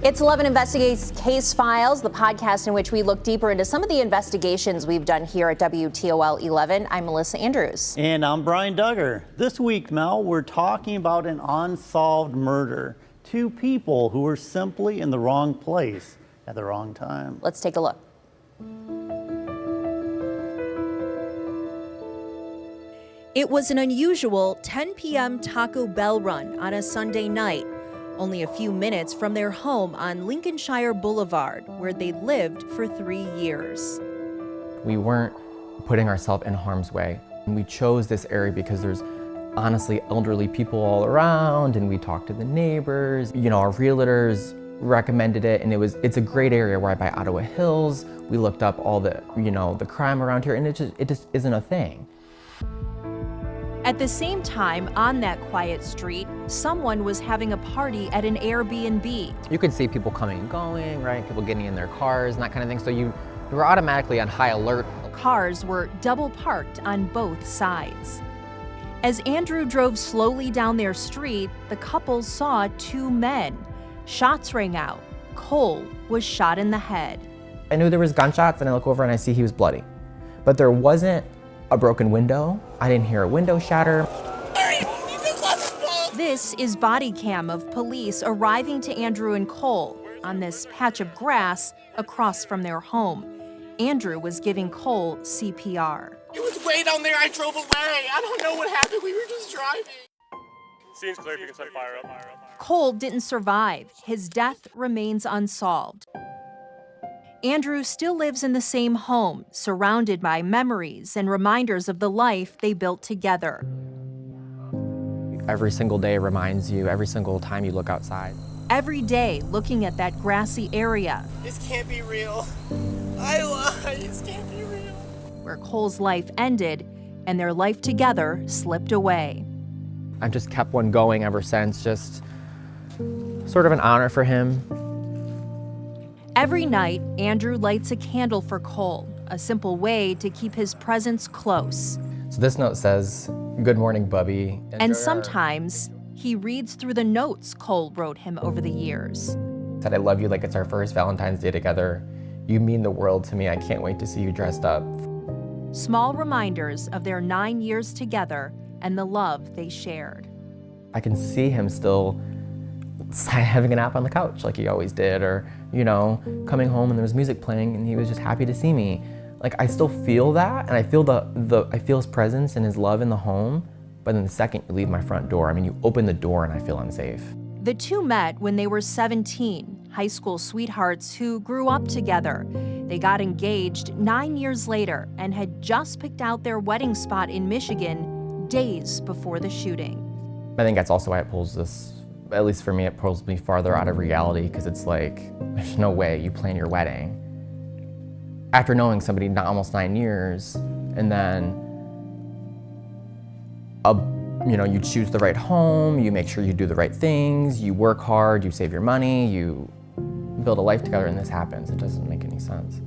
It's 11 Investigates Case Files, the podcast in which we look deeper into some of the investigations we've done here at WTOL 11. I'm Melissa Andrews. And I'm Brian Duggar. This week, Mel, we're talking about an unsolved murder. Two people who were simply in the wrong place at the wrong time. Let's take a look. It was an unusual 10 p.m. Taco Bell run on a Sunday night, only a few minutes from their home on Lincolnshire Boulevard, where they'd lived for 3 years. We weren't putting ourselves in harm's way. And we chose this area because there's honestly elderly people all around, and we talked to the neighbors. You know, our realtors recommended it, and it's a great area right by Ottawa Hills. We looked up all the, the crime around here, and it just isn't a thing. At the same time, on that quiet street, someone was having a party at an Airbnb. You could see people coming and going, right? People getting in their cars and that kind of thing. So you were automatically on high alert. Cars were double parked on both sides. As Andrew drove slowly down their street, the couple saw two men. Shots rang out. Cole was shot in the head. I knew there was gunshots, and I look over and I see he was bloody. But there wasn't a broken window. I didn't hear a window shatter. This is body cam of police arriving to Andrew and Cole on this patch of grass across from their home. Andrew was giving Cole CPR. It was way down there. I drove away. I don't know what happened. We were just driving. Seems clear if you can set fire up. Cole didn't survive. His death remains unsolved. Andrew still lives in the same home, surrounded by memories and reminders of the life they built together. Every single day reminds you, every single time you look outside. Every day, looking at that grassy area. This can't be real. I lied. This can't be real. Where Cole's life ended and their life together slipped away. I've just kept one going ever since, just sort of an honor for him. Every night, Andrew lights a candle for Cole, a simple way to keep his presence close. So this note says, "Good morning, Bubby." And sometimes he reads through the notes Cole wrote him over the years. Said, "I love you like it's our first Valentine's Day together. You mean the world to me. I can't wait to see you dressed up." Small reminders of their 9 years together and the love they shared. I can see him still having a nap on the couch like he always did, or, coming home and there was music playing and he was just happy to see me. Like, I still feel that, and I feel I feel his presence and his love in the home, but then the second you leave my front door, you open the door and I feel unsafe. The two met when they were 17, high school sweethearts who grew up together. They got engaged 9 years later and had just picked out their wedding spot in Michigan days before the shooting. I think that's also why it pulls this, at least for me, it pulls me farther out of reality, because it's like, there's no way you plan your wedding after knowing somebody almost 9 years, and then you choose the right home, you make sure you do the right things, you work hard, you save your money, you build a life together, and this happens. It doesn't make any sense.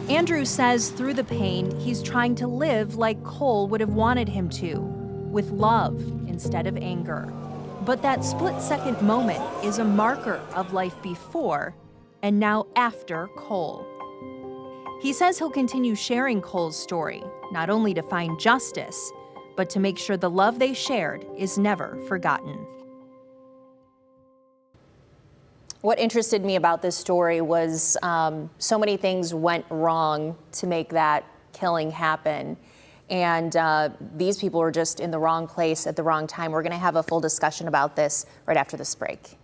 Andrew says through the pain, he's trying to live like Cole would have wanted him to, with love instead of anger. But that split-second moment is a marker of life before and now after Cole. He says he'll continue sharing Cole's story, not only to find justice, but to make sure the love they shared is never forgotten. What interested me about this story was so many things went wrong to make that killing happen. And these people were just in the wrong place at the wrong time. We're going to have a full discussion about this right after this break.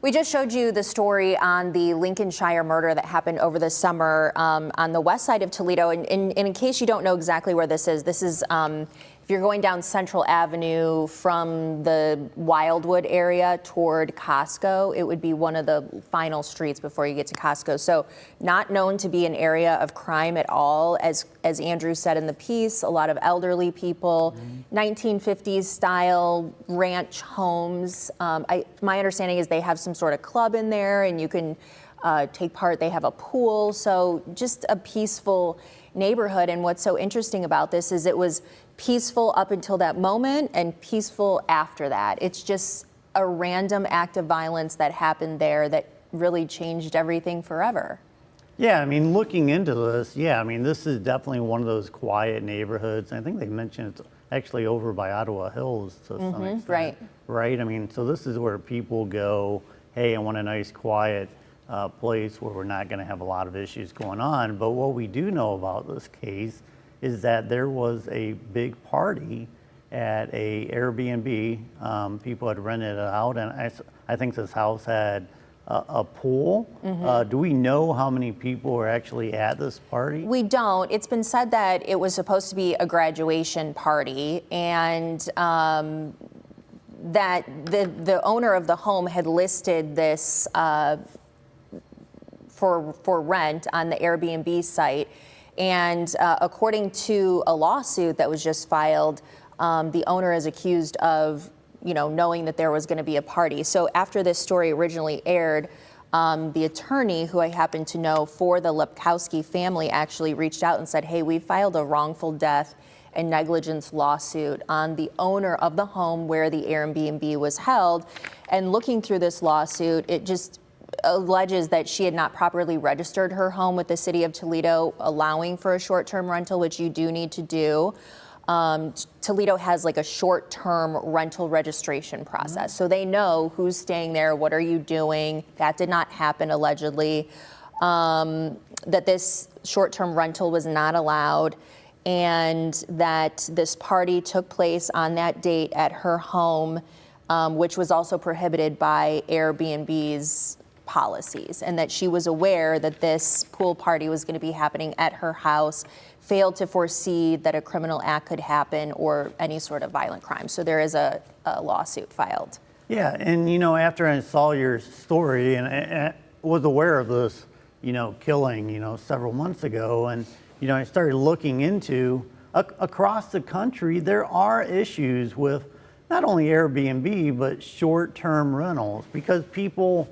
We just showed you the story on the Lincolnshire murder that happened over the summer on the west side of Toledo. And in case you don't know exactly where this is if you're going down Central Avenue from the Wildwood area toward Costco, it would be one of the final streets before you get to Costco. So not known to be an area of crime at all. As Andrew said in the piece, a lot of elderly people, 1950s style ranch homes. My understanding is they have some sort of club in there and you can take part. They have a pool. So just a peaceful neighborhood. And what's so interesting about this is it was peaceful up until that moment and peaceful after that. It's just a random act of violence that happened there that really changed everything forever. Yeah, I mean, looking into this, yeah, I mean, this is definitely one of those quiet neighborhoods. I think they mentioned it's actually over by Ottawa Hills to some extent. right. Right? I mean, so this is where people go, hey, I want a nice, quiet place where we're not going to have a lot of issues going on. But what we do know about this case is that there was a big party at a Airbnb. People had rented it out, and I think this house had a pool. Do we know how many people were actually at this party? We don't. It's been said that it was supposed to be a graduation party, and that the owner of the home had listed this for rent on the Airbnb site. And according to a lawsuit that was just filed, the owner is accused of, knowing that there was going to be a party. So after this story originally aired, the attorney who I happen to know for the Lepkowski family actually reached out and said, hey, we filed a wrongful death and negligence lawsuit on the owner of the home where the Airbnb was held. And looking through this lawsuit, it just alleges that she had not properly registered her home with the city of Toledo, allowing for a short-term rental, which you do need to do. Toledo has like a short-term rental registration process. So they know who's staying there, what are you doing. That did not happen allegedly. That this short-term rental was not allowed, and that this party took place on that date at her home, which was also prohibited by Airbnb's policies, and that she was aware that this pool party was going to be happening at her house, failed to foresee that a criminal act could happen or any sort of violent crime. So there is a lawsuit filed. Yeah, and after I saw your story and I was aware of this, killing, several months ago, and I started looking into across the country, there are issues with not only Airbnb but short-term rentals, because people,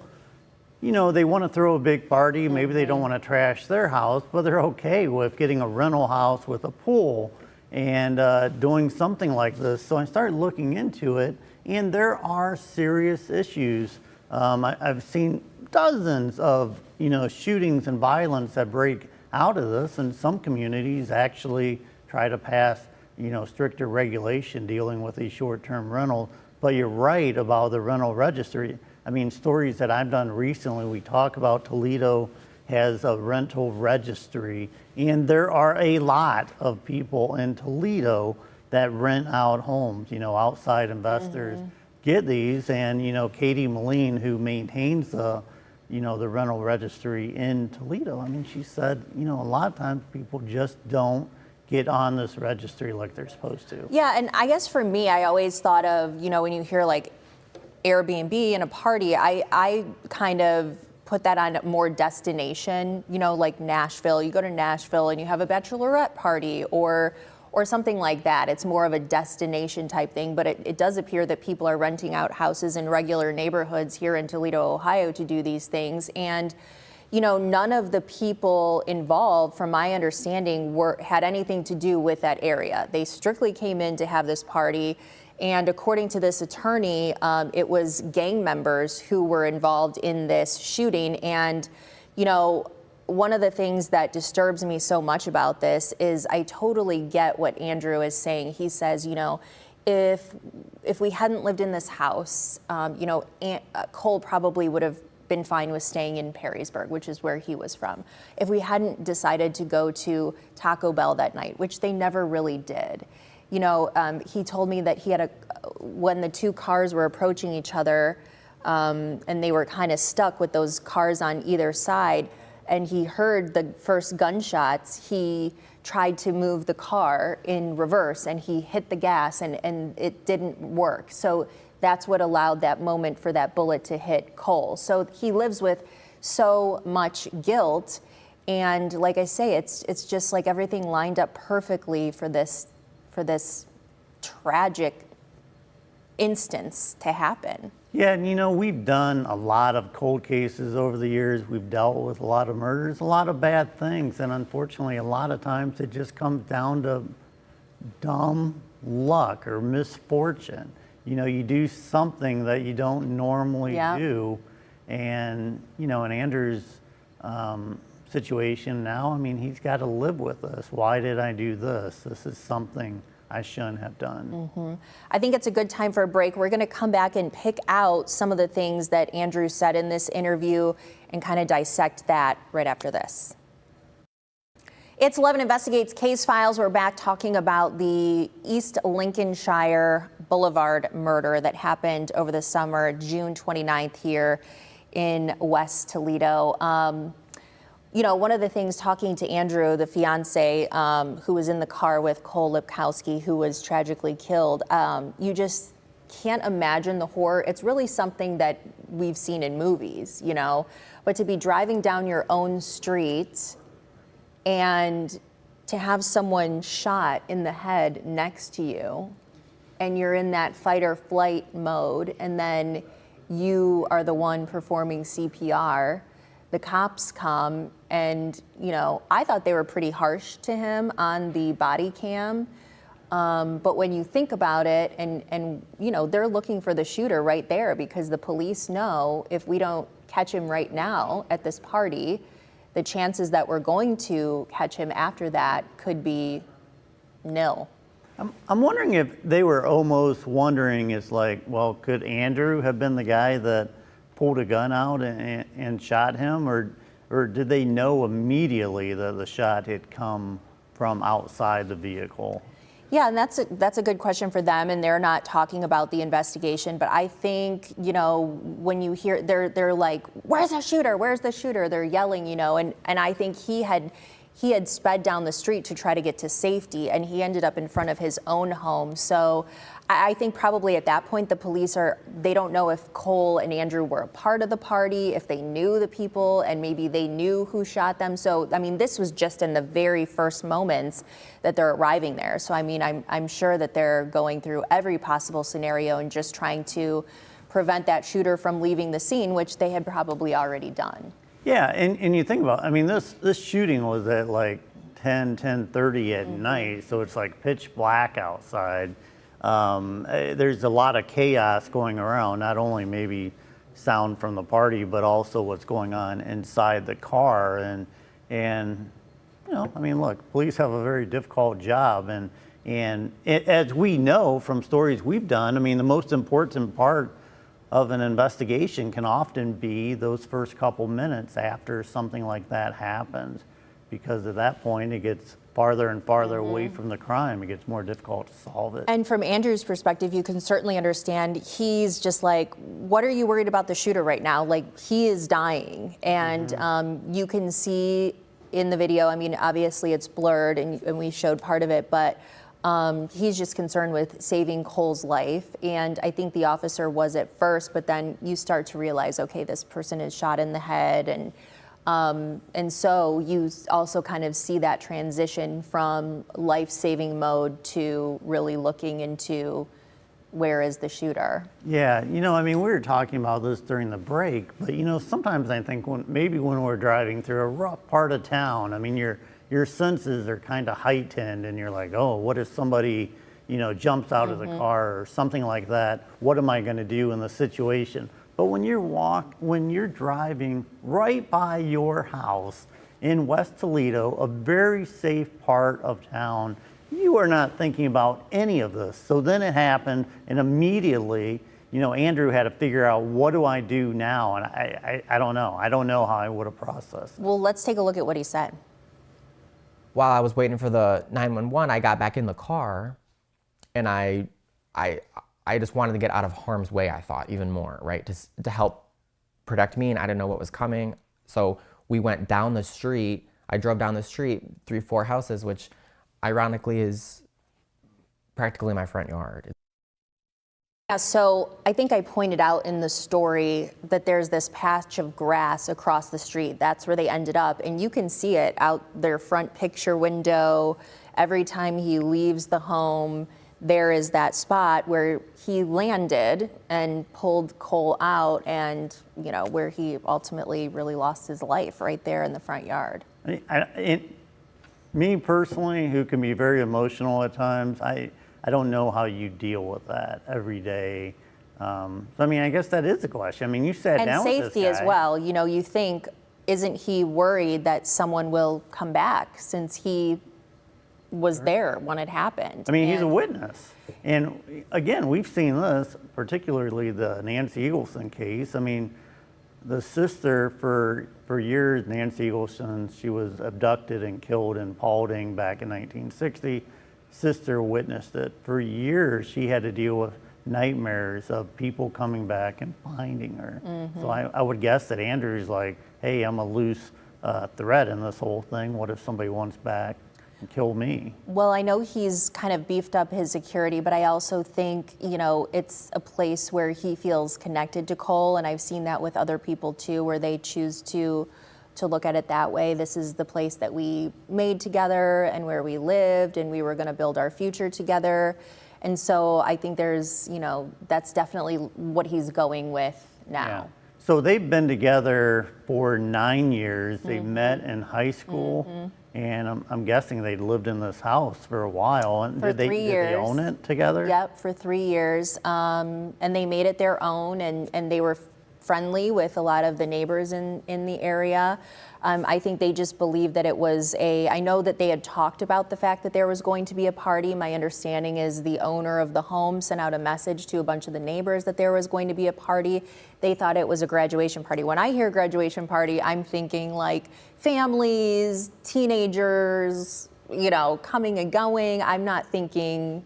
they want to throw a big party. Maybe they don't want to trash their house, but they're okay with getting a rental house with a pool and doing something like this. So I started looking into it, and there are serious issues. I've seen dozens of, shootings and violence that break out of this, and some communities actually try to pass, stricter regulation dealing with these short-term rentals. But you're right about the rental registry. I mean, stories that I've done recently, we talk about Toledo has a rental registry, and there are a lot of people in Toledo that rent out homes. Outside investors get these, and Katie Moline, who maintains the rental registry in Toledo, I mean, she said, a lot of times people just don't get on this registry like they're supposed to. Yeah, and I guess for me, I always thought of, when you hear like Airbnb and a party, I kind of put that on more destination, like Nashville. You go to Nashville and you have a bachelorette party or something like that. It's more of a destination type thing, but it does appear that people are renting out houses in regular neighborhoods here in Toledo, Ohio to do these things. And none of the people involved, from my understanding, had anything to do with that area. They strictly came in to have this party. And according to this attorney, it was gang members who were involved in this shooting. And, one of the things that disturbs me so much about this is I totally get what Andrew is saying. He says, if we hadn't lived in this house, Cole probably would have been fine with staying in Perrysburg, which is where he was from. If we hadn't decided to go to Taco Bell that night, which they never really did. He told me that he had when the two cars were approaching each other, and they were kind of stuck with those cars on either side, and he heard the first gunshots, he tried to move the car in reverse and he hit the gas and it didn't work. So that's what allowed that moment for that bullet to hit Cole. So he lives with so much guilt. And like I say, it's just like everything lined up perfectly for this tragic instance to happen. Yeah, and we've done a lot of cold cases over the years. We've dealt with a lot of murders, a lot of bad things, and unfortunately a lot of times it just comes down to dumb luck or misfortune. you do something that you don't normally Yeah. do. And, in Andrew's situation now, I mean, he's got to live with this. Why did I do this? This is something I shouldn't have done. I think it's a good time for a break. We're going to come back and pick out some of the things that Andrew said in this interview and kind of dissect that right after this. It's 11 Investigates Case Files. We're back talking about the East Lincolnshire Boulevard murder that happened over the summer, June 29th here in West Toledo. One of the things, talking to Andrew, the fiance, who was in the car with Cole Lepkowski, who was tragically killed, you just can't imagine the horror. It's really something that we've seen in movies, but to be driving down your own street and to have someone shot in the head next to you, and you're in that fight or flight mode, and then you are the one performing CPR. The cops come, and I thought they were pretty harsh to him on the body cam. But when you think about it, and they're looking for the shooter right there, because the police know if we don't catch him right now at this party, the chances that we're going to catch him after that could be nil. I'm wondering if they were almost wondering, it's like, well, could Andrew have been the guy that pulled a gun out and shot him, or did they know immediately that the shot had come from outside the vehicle? Yeah, and that's a good question for them, and they're not talking about the investigation. But I think, when you hear, they're like, "Where's the shooter? Where's the shooter?" They're yelling, and I think he had sped down the street to try to get to safety, and he ended up in front of his own home. So I think probably at that point, the police they don't know if Cole and Andrew were a part of the party, if they knew the people, and maybe they knew who shot them. So, I mean, this was just in the very first moments that they're arriving there. So, I mean, I'm sure that they're going through every possible scenario and just trying to prevent that shooter from leaving the scene, which they had probably already done. Yeah, and you think about, I mean, this shooting was at like 10:30 at night, so it's like pitch black outside. There's a lot of chaos going around, not only maybe sound from the party, but also what's going on inside the car. And I mean, look, police have a very difficult job, and as we know from stories we've done, I mean, the most important part of an investigation can often be those first couple minutes after something like that happens, because at that point it gets farther and farther away from the crime. It gets more difficult to solve it. And from Andrew's perspective, you can certainly understand. He's just like, what are you worried about the shooter right now? Like, he is dying. And you can see in the video, I mean, obviously it's blurred and we showed part of it, but he's just concerned with saving Cole's life. And I think the officer was at first, but then you start to realize, okay, this person is shot in the head. And so you also kind of see that transition from life-saving mode to really looking into where is the shooter. Yeah, I mean, we were talking about this during the break, but sometimes I think maybe when we're driving through a rough part of town, I mean, your senses are kind of heightened, and you're like, oh, what if somebody, jumps out of the car or something like that? What am I going to do in the situation? But when you're driving right by your house in West Toledo, a very safe part of town, you are not thinking about any of this. So then it happened, and immediately, Andrew had to figure out, what do I do now? And I don't know. I don't know how I would have processed it. Well, let's take a look at what he said. While I was waiting for the 911, I got back in the car, and I just wanted to get out of harm's way, I thought, even more, right? To help protect me, and I didn't know what was coming. So we went down the street. I drove down the street, 3-4 houses, which ironically is practically my front yard. Yeah, so I think I pointed out in the story that there's this patch of grass across the street. That's where they ended up, and you can see it out their front picture window. Every time he leaves the home, there is that spot where he landed and pulled Cole out, and where he ultimately really lost his life, right there in the front yard. Me personally, who can be very emotional at times, I don't know how you deal with that every day. So I mean, I guess that is a question. I mean, you sat And down with this safety as guy. well. You know, you think, isn't he worried that someone will come back since he was there when it happened? I mean, he's a And- witness. And again, we've seen this, particularly the Nancy Eagleson case. I mean, the sister for years, Nancy Eagleson, she was abducted and killed in Paulding back in 1960. Sister witnessed it. For years, she had to deal with nightmares of people coming back and finding her. So I would guess that Andrew's like, hey, I'm a loose thread in this whole thing. What if somebody wants back and kill me? Well, I know he's kind of beefed up his security, but I also think, you know, it's a place where he feels connected to Cole, and I've seen that with other people too, where they choose to look at it that way. This is the place that we made together and where we lived, and we were going to build our future together. And so I think there's, you know, that's definitely what he's going with now. So they've been together for 9 years. They met in high school, and I'm guessing they lived in this house for a while. And For did they 3 years. own it together? Yep, for 3 years. And they made it their own, and they were friendly with a lot of the neighbors in the area. I think they just believed that it was I know that they had talked about the fact that there was going to be a party. My understanding is the owner of the home sent out a message to a bunch of the neighbors that there was going to be a party. They thought it was a graduation party. When I hear graduation party, I'm thinking like families, teenagers, you know, coming and going. I'm not thinking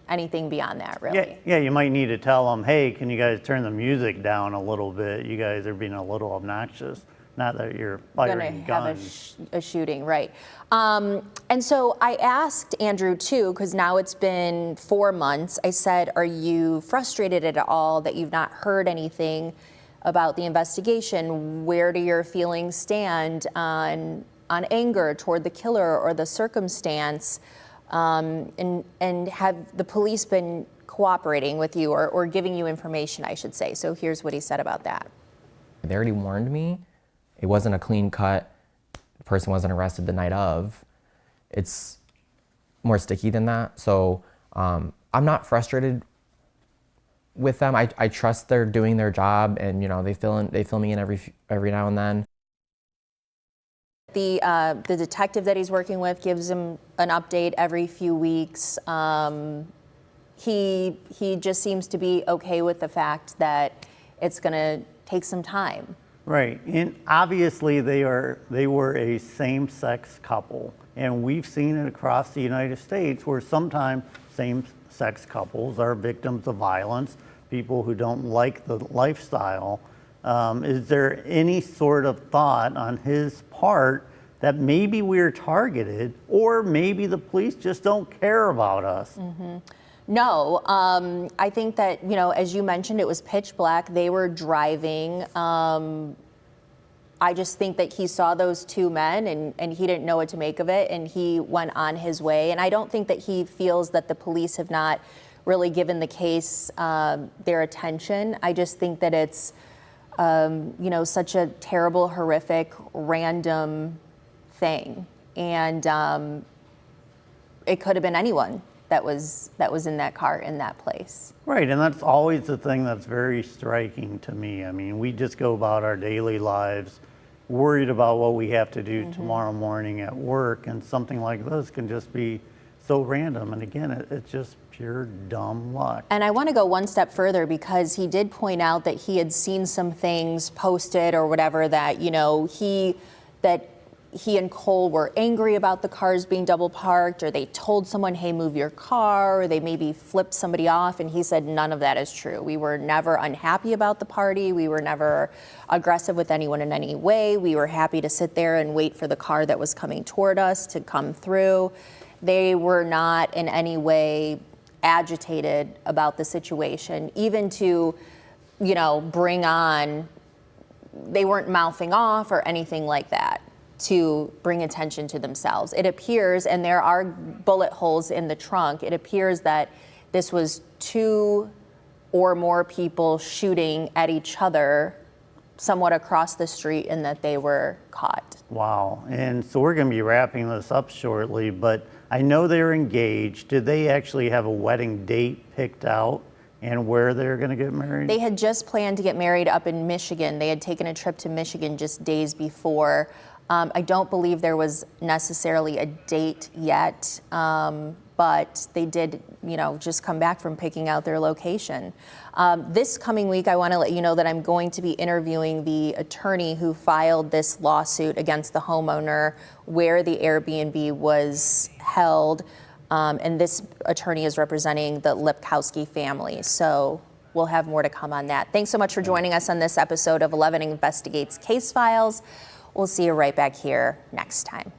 anything beyond that, really. Yeah, you might need to tell them, hey, can you guys turn the music down a little bit? You guys are being a little obnoxious. Not that you're Gonna firing have guns. a shooting, right? And so I asked Andrew too, because now it's been 4 months. I said, "Are you frustrated at all that you've not heard anything about the investigation? Where do your feelings stand on anger toward the killer or the circumstance? And have the police been cooperating with you or giving you information, I should say?" So here's what he said about that. They already warned me. It wasn't a clean cut. The person wasn't arrested the night of. It's more sticky than that. So I'm not frustrated with them. I trust they're doing their job, and you know they fill me in every now and then. The detective that he's working with gives him an update every few weeks. He just seems to be okay with the fact that it's going to take some time. Right, and obviously they were a same-sex couple, and we've seen it across the United States where sometimes same-sex couples are victims of violence, people who don't like the lifestyle. Is there any sort of thought on his part that maybe we're targeted, or maybe the police just don't care about us? No, I think that, you know, as you mentioned, it was pitch black. They were driving. I just think that he saw those two men and he didn't know what to make of it, and he went on his way. And I don't think that he feels that the police have not really given the case their attention. I just think that it's, you know, such a terrible, horrific, random thing. And it could have been anyone that was in that car in that place. Right, and that's always the thing that's very striking to me. I mean, we just go about our daily lives worried about what we have to do tomorrow morning at work, and something like this can just be so random. And again, it's just pure dumb luck. And I want to go one step further, because he did point out that he had seen some things posted or whatever that, you know, he and Cole were angry about the cars being double parked, or they told someone, hey, move your car, or they maybe flipped somebody off. And he said none of that is true. We were never unhappy about the party. We were never aggressive with anyone in any way. We were happy to sit there and wait for the car that was coming toward us to come through. They were not in any way agitated about the situation, even to, you know, bring on, they weren't mouthing off or anything like that to bring attention to themselves. It appears, and there are bullet holes in the trunk, it appears that this was 2 or more people shooting at each other somewhat across the street, and that they were caught. Wow. And so we're going to be wrapping this up shortly, but I know they're engaged. Did they actually have a wedding date picked out and where they're going to get married? They had just planned to get married up in Michigan. They had taken a trip to Michigan just days before. I don't believe there was necessarily a date yet, but they did, just come back from picking out their location. This coming week, I want to let you know that I'm going to be interviewing the attorney who filed this lawsuit against the homeowner where the Airbnb was held. And this attorney is representing the Lepkowski family. So we'll have more to come on that. Thanks so much for joining us on this episode of 11 Investigates Case Files. We'll see you right back here next time.